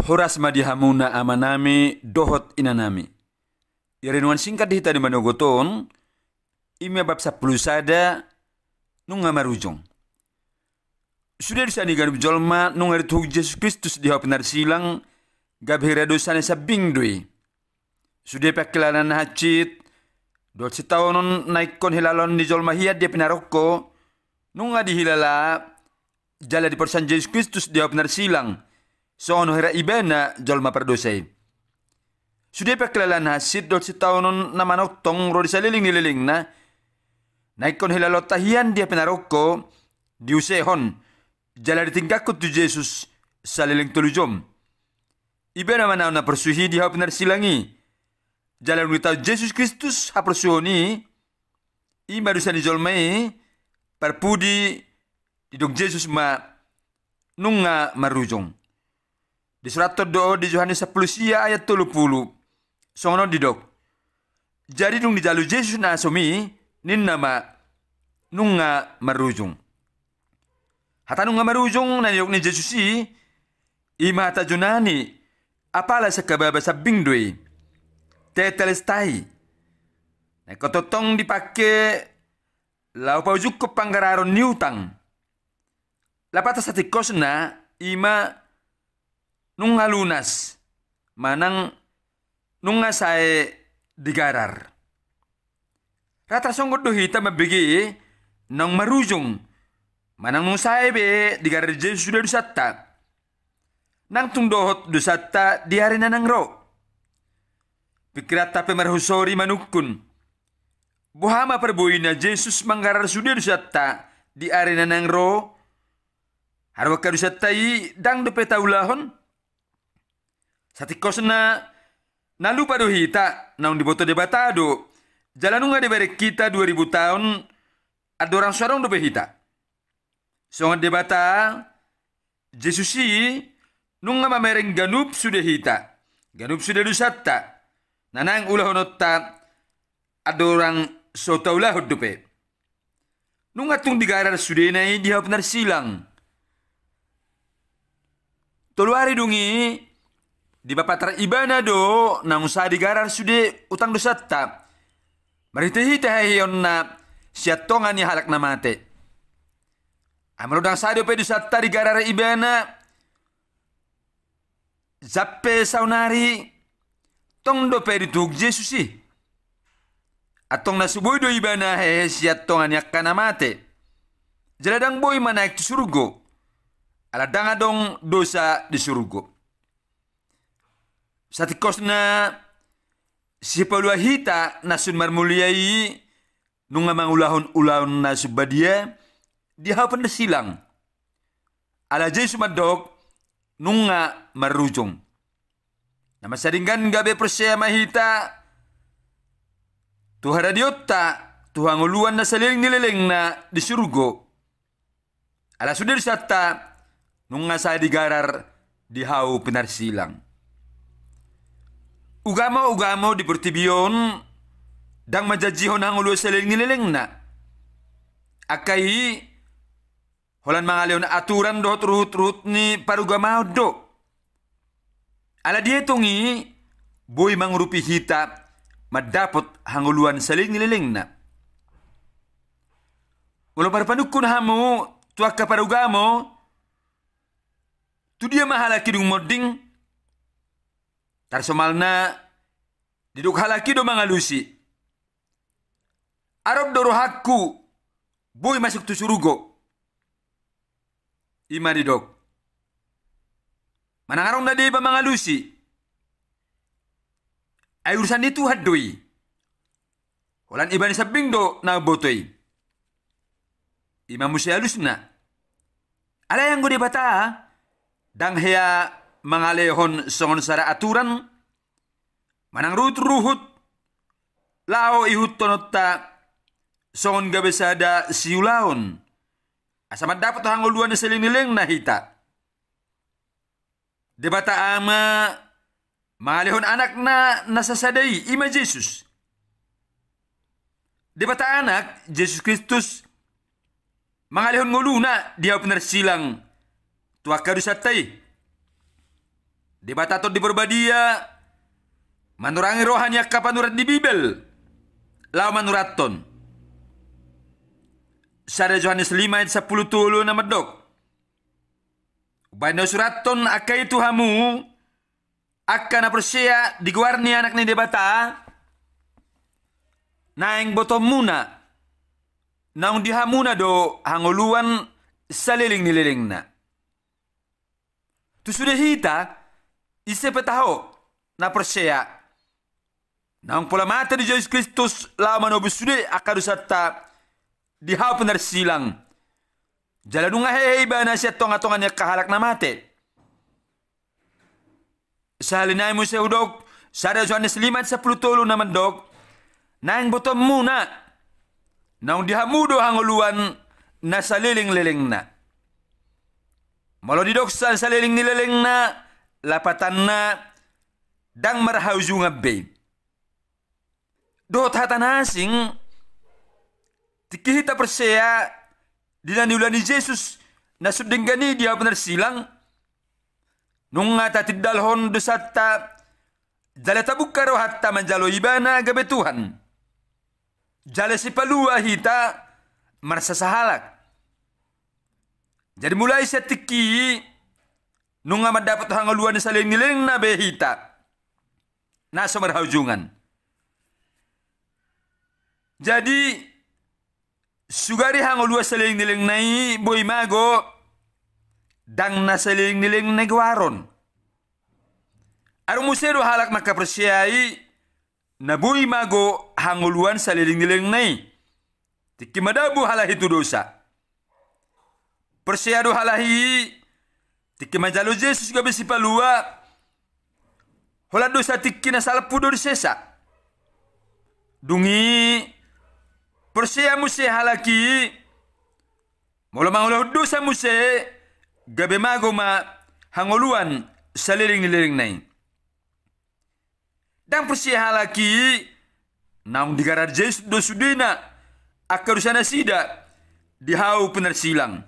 Horas madihamuna amanami dohot inanami. Irinuan singkat dihita di manogoton, ime bab 10 sada nunga marujong. Sudah disanigan jolma nunga rituh Yesus Kristus di benar silang gabhira dosane sabing doi. Sudah pakilanan hacit, dot setahun naik kon hilalon di jolma hiat dia pinaroko, nunga dihilala jala di persan Yesus Kristus di benar silang. Sono hera ibana jolma perdosai. Sudah pakilalan hasid dot setahun namanok tong rodi saliling nililing na. Naik kon hilalot tahian dia pinaroko diusehon jala ditingkakut tu Yesus saliling tulujom. Ibana manaw na persuhi di benar silangi. Jala nunitaw Yesus Kristus hapersuhoni ima dusani jolmai parpudi didog Yesus ma nunga marujong. Di surat do di Yohanes 10 ayat 30. Songono didok. Jadi nung dijalu Yesus na asomi nin nama nunga marujong. Hata nunga marujong na niyok ni Yesus ima hata junani apala sa kababa sa bingdoi. Tetelestai. Na kototong dipake lau paujuk ko panggararon niutang. Lapata sa tikos na ima nunga lunas, manang nunga sae digarar. Rata songgot dohita mabigi nang marujong, manang nung sae be digarar Yesus sudah dusata. Nang tungdohot dusata diari na nang ro. Pikirat tapi marhusori manukun. Buhama perbuin na Yesus manggarar sudah dusata diari na nang ro. Harwaka dusatai dang dopetaulahon. Satikos na nalupa dohita naung diboto debatado jalanunga de berek kita 2000 tahun ada orang sorong do behita. Songa debata Jesusi nunga mamereng ganup sudah hita. Ganup sudah dusata. Nanang ulah honotta ada orang sotaulah dope. Nunga tung digarar sudah nai dia benar silang. Toluari dungi di bapatra ibana do nang usaha digarar sude utang dosata. Marita-hita hayon na siatongan ni halak na mate. Amaludang sado pe dosata digarar ibana. Zappe saunari tong do pe ditug Yesus atong nasuboy do ibana he siatongan yak kana mate. Jaladang boy manaik tu surugo. Aladang adong dosa di surugo. Satikos na si paluahita na sun marmuliai nunga mangulahon-ulahon na subadia dihapan na silang. Ala jay sumadok nunga marujong. Na masaringgan gabi persaya mahita tuhara diyotta tuhanguluan na saliling nililing na disurugo. Ala sudir sata nunga sa digarar dihaw pinarsilang. Ugamo di pertibion dang majajihon ang ulo sa nilileng na. Akai holan mga leon na aturan do ruhut ni parugamaw do. Ala dia tongi boy mangrupi hita madapot hanguluan sa nilileng na. Ulo parapanukun hamo tuak ka parugamo tu dia mahalaki dung moding tarsomal na diduk halaki do mga lusi. Arab do rohakku boy masuk tu surugo. Ima didok. Manangarong na di ba mga lusi? Ay urusan itu hadoy. Walan iba ni sabing do na botoy. Ima musi alus na. Alayang go di bata dang hea mangalehon songon sara aturan manang ruhut lao ihut tonotta songon gabesada siulaon asamat dapat hanguluan na silinileng na hita debata ama mangalehon anak na nasasadai ima Yesus debata anak Yesus Kristus mangalehon nguluna dia benar silang tuaka dusatay Debatato di berbadia manurangi rohani akka panurat di Bibel. Lau manuraton. Sada Yohanes 5 ayat 10 tulu na medok. Banda suraton akka itu hamu akka na persia diguarni anak ni debata naeng botom muna naung dihamuna do hangoluan saliling nililing na. Tu sudah hita ise petaho na persia naung pola mata di Yesus Kristus lama no busude akadusata dihau penar silang. Jalanunga hehe ba na siya tonga-tonga niya kahalak na mate. Sa halinay mo sa udog, sada Yohanes 5 at 10 tulo naman dog, naang botom muna, naong dihamudo hanguluan na saliling-liling na. Malo didok sa saliling-liling na, lapatan na, dang marahawzu nga be. Dot hatanasing, tikihita perseya, dinaniulan ni Jesus na suding gani dia benar silang nung nga tatidalhon dosata jala tabukaro hatta manjalo ibana gabe Tuhan jala si palua hita marasa sahalak. Jadi mulai sa tiki nung nga madapat hangaluan sa ling-ling na behita nasa marhaujungan. Jadi sugari hangolua saling niling nai boy mago dang na saling niling negwaron. Aru musero halak makapersyai na boy mago hangoluan saling niling nai. Tiki madabu halahi tu dosa. Persyado halahi tiki majalo Jesus gabe si palua. Hola dosa tiki na salpu do sesa. Dungi persia muse halaki mula mangulah dosa muse gabe mago ma hangoluan saliling-liling nai. Dan persia halaki naung digarar Jesus do sudena akarusana sida dihau penar silang.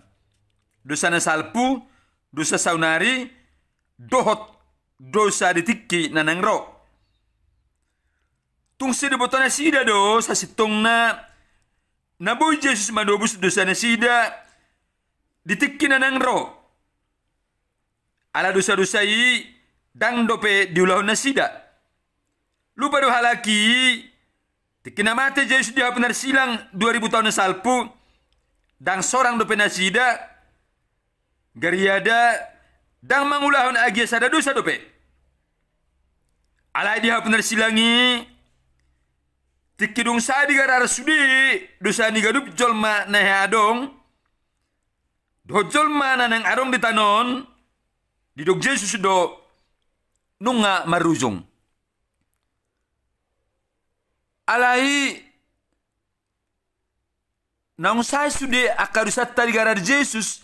Dosa na salpu, dosa saunari, dohot dosa ditiki nanangro. Tung sida botana sida do sa sitong na naboy Jesus madobus dosa na sida ditikki na ng ro. Ala dosa-dosa i dang dope diulahon na sida. Lupa do halaki tikki na mate Jesus di hapunar silang 2000 tahun na salpu dang sorang dope na sida gariada dang mangulahon agia sada dosa dope. Ala di hapunar silangi tikidung sa di garar sudi dosa ni gadup jolma na adong do jolma na nang arong ditanon didog Jesus do nunga marujong. Alai naung sa sudi akarusat di garar Jesus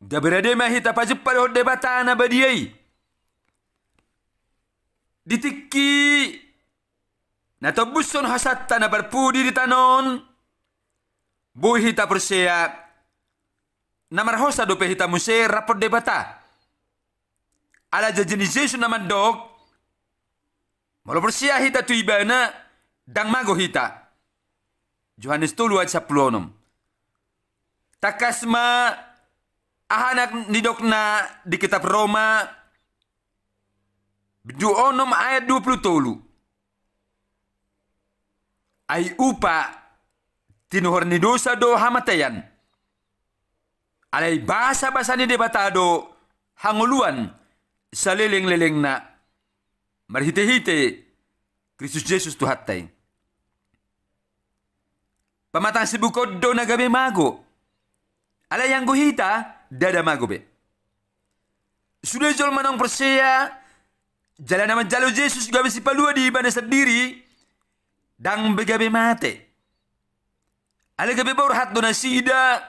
gaberade mahita pajep pada debata na badiai ditikki natobuson hasatta na barpudi di tanon boy hita perseya namarhosa dope hita muse rapor debata ala jajini Jesus naman dog malo perseya hita tu ibana dang mago hita. Yohanes 3 ayat 10 takasma ahanak nidok na di kitab Roma bidu onom ayat 20 ay upa tinuhor ni dosa do hamatayan. Alay basa-basa ni debatado hanguluan sa liling-liling na marhite-hite Kristus Jesus tuhatay. Pamatang si bukod do na gabi mago. Alay ang guhita dada mago be. Sudah jol manong perseya jalan naman jalo Jesus gabi si palua di ibadah sendiri dang begabe mate. Ale gabe borhat do na sida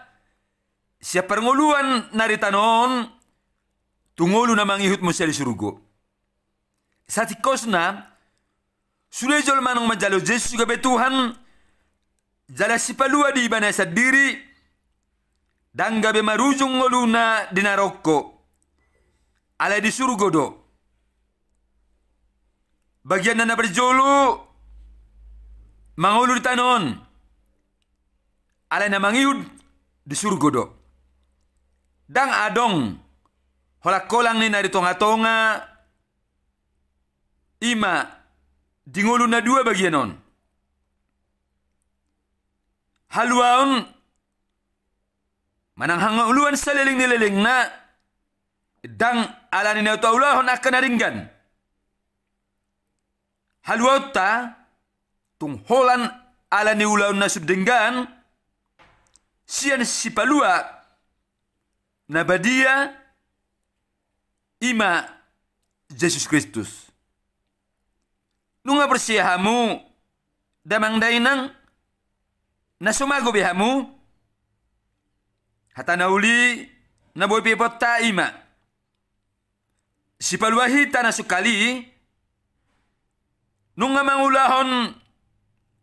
siya pernguluan naritanon tungulu na mangihut mo siya di surugo. Sa tikos na sudah jol manong majalo Jesus gabe Tuhan jala si palua di ibadah sendiri dang gabe marujung ngoluna dinaroko ala di surga do. Bagian nana berjolo mangulu di tanon. Ala na mangiud di surga do. Dang adong holak kolang ni na di tonga-tonga ima dingulu na dua bagian non. Haluaon manang hanguluan sa liling na dang ala ni na taulahon akan naringgan. Haluaon ta tungholan ala ni ulaon na subdenggan sian si palua na badia ima Jesus Kristus. Nunga bersiahamu damang dainang na sumago bihamu hatana uli na boy pipot ta ima si paluahita na sukali nunga mangulahon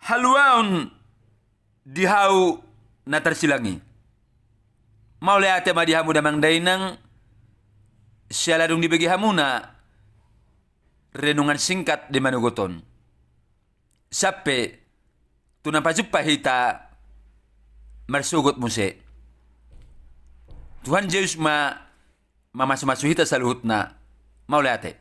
haluaon dihau na tersilangi maule ate madihamu damang dainang sialadung dibagi hamuna renungan singkat di Manugoton. Sampai tunapajuppa hita marsugot muse. Tuhan Yesus ma mamasu-masu hita sa luhut na maulate.